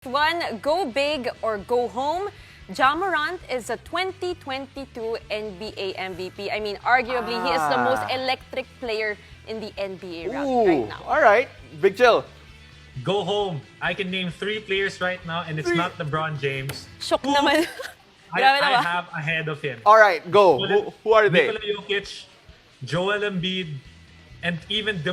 One, go big or go home. Ja Morant is a 2022 NBA MVP. I mean, arguably, he is the most electric player in the NBA right now. All right. Big chill. Go home. I can name 3 players right now, and it's not LeBron James. Shock Who naman. I Grabe na ba? have ahead of him. All right, go. Who are they? Nikola Jokic, Joel Embiid, and even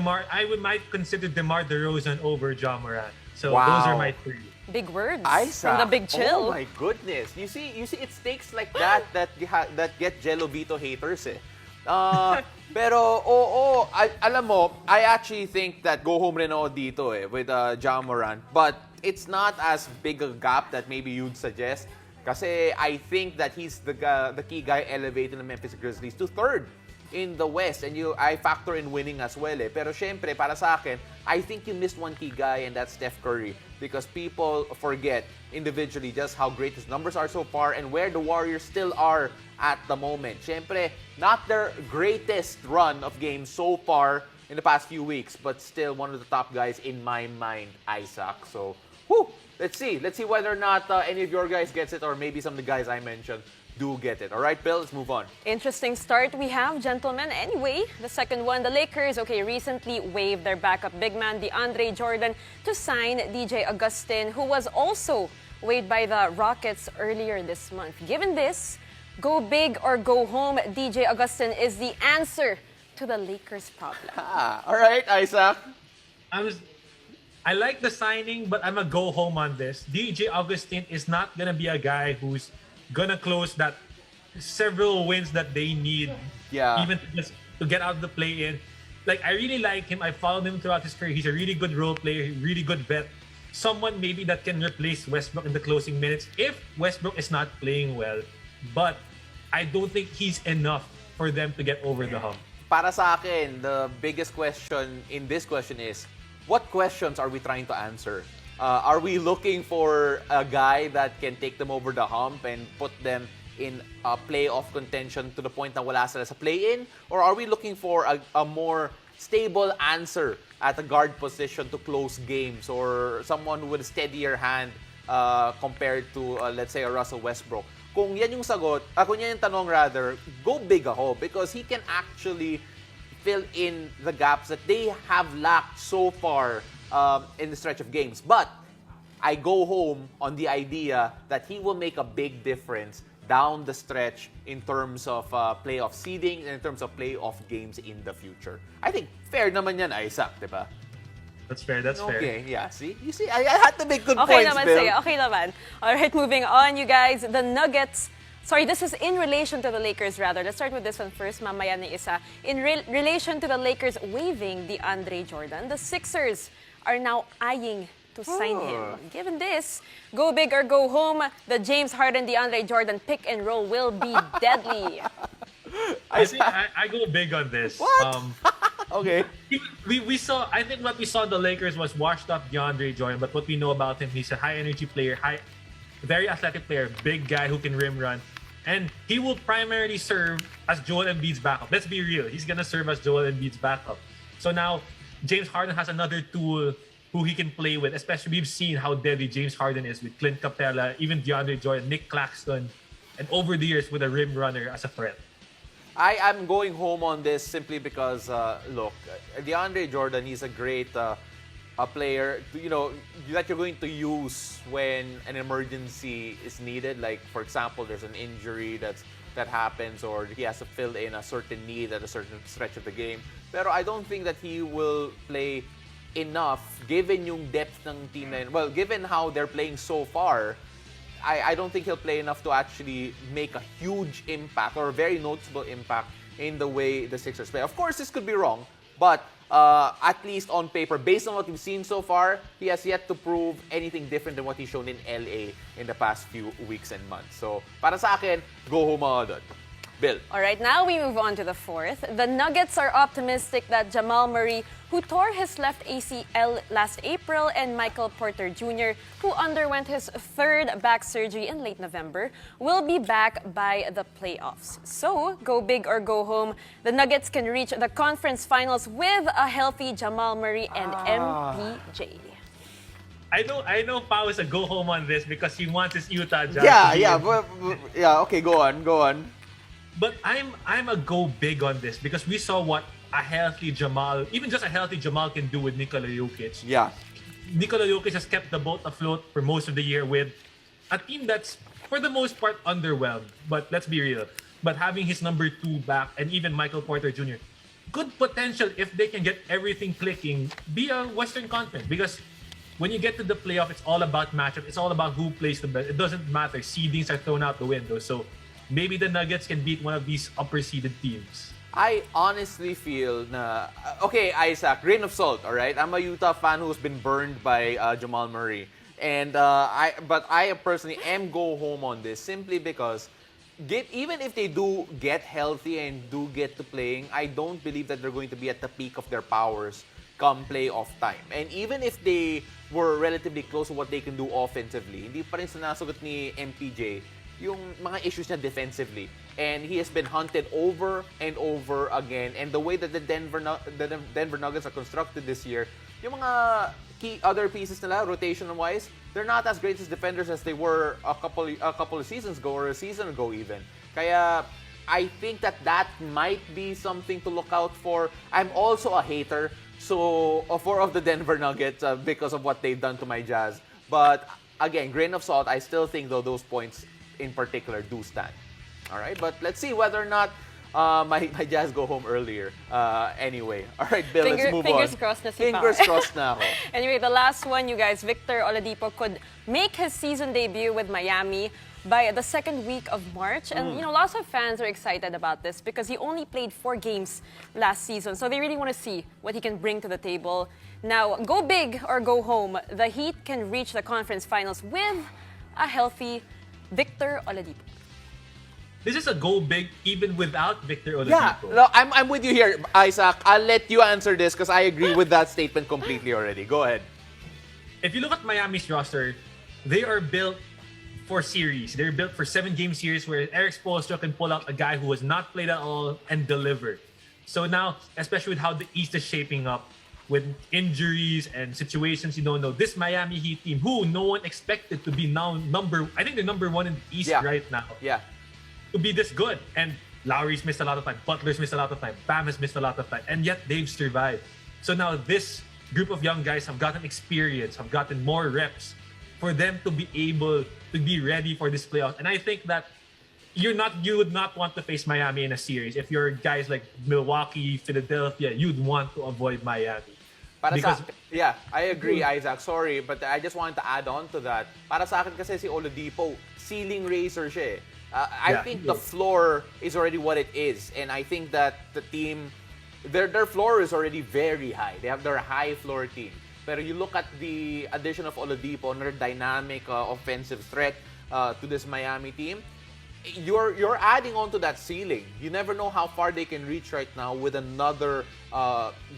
might consider DeMar DeRozan over Ja Morant. So those are my 3. Big words Isaac. from the Big Chill. Oh my goodness. You see, it's stakes like that get Jello Vito haters eh. Pero alam mo, I actually think that go home rin ako dito with Ja Morant. But it's not as big a gap that maybe you'd suggest. Kasi I think that he's the key guy elevating the Memphis Grizzlies to 3rd in the West, and I factor in winning as well eh. Pero syempre, para sa akin, I think you missed one key guy, and that's Steph Curry, because people forget individually just how great his numbers are so far and where the Warriors still are at the moment. Syempre, not their greatest run of games so far in the past few weeks, but still one of the top guys in my mind, Isaac. So, let's see whether or not any of your guys gets it, or maybe some of the guys I mentioned do get it. All right, Bill, let's move on. Interesting start we have, gentlemen. Anyway, the second one, the Lakers, recently waived their backup big man, DeAndre Jordan, to sign DJ Augustin, who was also waived by the Rockets earlier this month. Given this, go big or go home, DJ Augustin is the answer to the Lakers' problem. All right, Isaac. I like the signing, but I'm a go home on this. DJ Augustin is not gonna be a guy who's gonna close that several wins that they need, even to get out of the play-in. Like, I really like him. I followed him throughout his career. He's a really good role player, really good vet. Someone maybe that can replace Westbrook in the closing minutes if Westbrook is not playing well. But I don't think he's enough for them to get over the hump. Para sa akin, the biggest question in this question is, what questions are we trying to answer? Are we looking for a guy that can take them over the hump and put them in a playoff contention to the point na wala sila sa play-in? Or are we looking for a more stable answer at the guard position to close games, or someone with a steadier hand compared to, let's say, a Russell Westbrook? Kung yan yung sagot, kung yan yung tanong rather, go big ako, because he can actually fill in the gaps that they have lacked so far in the stretch of games. But I go home on the idea that he will make a big difference down the stretch in terms of playoff seeding and in terms of playoff games in the future. I think fair naman yan, Isaac, di ba? That's fair, that's fair. Okay, yeah. See? You see, I had to make good Okay points, naman, Bill. sige. Okay naman. All right, moving on, you guys. The Nuggets. Sorry, this is in relation to the Lakers, rather. Let's start with this one first, mamaya na isa. In relation to the Lakers waiving DeAndre Jordan, the Sixers are now eyeing to sign him. Given this, go big or go home, the James Harden, DeAndre Jordan pick and roll will be deadly. I think I go big on this. What? Okay. We saw. I think what we saw in the Lakers was washed up DeAndre Jordan, but what we know about him, he's a high energy player, very athletic player, big guy who can rim run, and he will primarily serve as Joel Embiid's backup. Let's be real, he's gonna serve as Joel Embiid's backup. So now James Harden has another tool who he can play with. Especially, we've seen how deadly James Harden is with Clint Capella, even DeAndre Jordan, Nick Claxton, and over the years with a rim runner as a threat. I am going home on this simply because, look, DeAndre Jordan, he's a great a player, that you're going to use when an emergency is needed. Like, for example, there's an injury that happens, or he has to fill in a certain need at a certain stretch of the game. Pero I don't think that he will play enough given yung depth ng team na yun. Well, given how they're playing so far, I don't think he'll play enough to actually make a huge impact or a very noticeable impact in the way the Sixers play. Of course, this could be wrong, but at least on paper, based on what we've seen so far, he has yet to prove anything different than what he's shown in LA in the past few weeks and months. So, para sa akin, go home ako doon. Bill. All right, now we move on to the fourth. The Nuggets are optimistic that Jamal Murray, who tore his left ACL last April, and Michael Porter Jr., who underwent his 3rd back surgery in late November, will be back by the playoffs. So, go big or go home. The Nuggets can reach the conference finals with a healthy Jamal Murray and MPJ. I know Pao is a go home on this because he wants his Utah Jazz. Yeah, to be yeah, yeah. Okay, go on. But I'm a go big on this because we saw what a healthy Jamal, even just a healthy Jamal, can do with Nikola Jokic. Yeah. Nikola Jokic has kept the boat afloat for most of the year with a team that's for the most part underwhelmed. But let's be real. But having his number 2 back and even Michael Porter Jr. good potential if they can get everything clicking, be a Western Conference. Because when you get to the playoff, it's all about matchup. It's all about who plays the best. It doesn't matter. Seedings are thrown out the window. So maybe the Nuggets can beat one of these upper seeded teams. I honestly feel na... Okay, Isaac, grain of salt, all right? I'm a Utah fan who's been burned by Jamal Murray. And I personally am go home on this simply because even if they do get healthy and do get to playing, I don't believe that they're going to be at the peak of their powers come playoff time. And even if they were relatively close to what they can do offensively, hindi pa rin sinasagot ni MPJ yung mga issues niya defensively. And he has been hunted over and over again. And the way that the Denver Nuggets are constructed this year, yung mga key other pieces nila, rotation-wise, they're not as great as defenders as they were a couple of seasons ago or a season ago even. Kaya I think that might be something to look out for. I'm also a hater of the Denver Nuggets because of what they've done to my Jazz. But again, grain of salt, I still think though those points in particular do stand. All right, but let's see whether or not my Jazz go home earlier. Anyway, all right, Bill, let's move fingers on. Crossed na si Fingers Pao. crossed na ako. Anyway, the last one, you guys, Victor Oladipo could make his season debut with Miami by the second week of March. And, lots of fans are excited about this because he only played 4 games last season. So they really want to see what he can bring to the table. Now, go big or go home. The Heat can reach the conference finals with a healthy Victor Oladipo. This is a go big even without Victor Oladipo. Yeah, no, I'm with you here, Isaac. I'll let you answer this because I agree with that statement completely already. Go ahead. If you look at Miami's roster, they are built for series. They're built for 7-game series where Eric Spoelstra can pull out a guy who has not played at all and deliver. So now, especially with how the East is shaping up, with injuries and situations you don't know, this Miami Heat team, who no one expected to be now I think they're number 1 in the East right now. Yeah. To be this good. And Lowry's missed a lot of time. Butler's missed a lot of time. Bam has missed a lot of time. And yet they've survived. So now this group of young guys have gotten experience, have gotten more reps for them to be able to be ready for this playoff. And I think that you would not want to face Miami in a series. If you're guys like Milwaukee, Philadelphia, you'd want to avoid Miami. Yeah, I agree, Isaac. Sorry, but I just wanted to add on to that. Para sa akin kasi si Oladipo, ceiling raiser siya eh. I think the floor is already what it is. And I think that the team, their floor is already very high. They have their high floor team. Pero you look at the addition of Oladipo and their dynamic offensive threat to this Miami team, you're adding on to that ceiling. You never know how far they can reach right now with another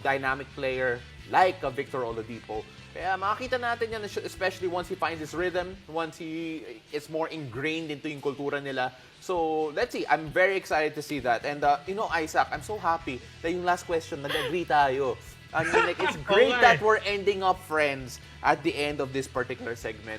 dynamic player like Victor Oladipo. Kaya makikita natin yan, especially once he finds his rhythm, once he is more ingrained into yung kultura nila. So, let's see. I'm very excited to see that. And, Isaac, I'm so happy that yung last question, nag-agree tayo. I mean, it's great that we're ending up friends at the end of this particular segment.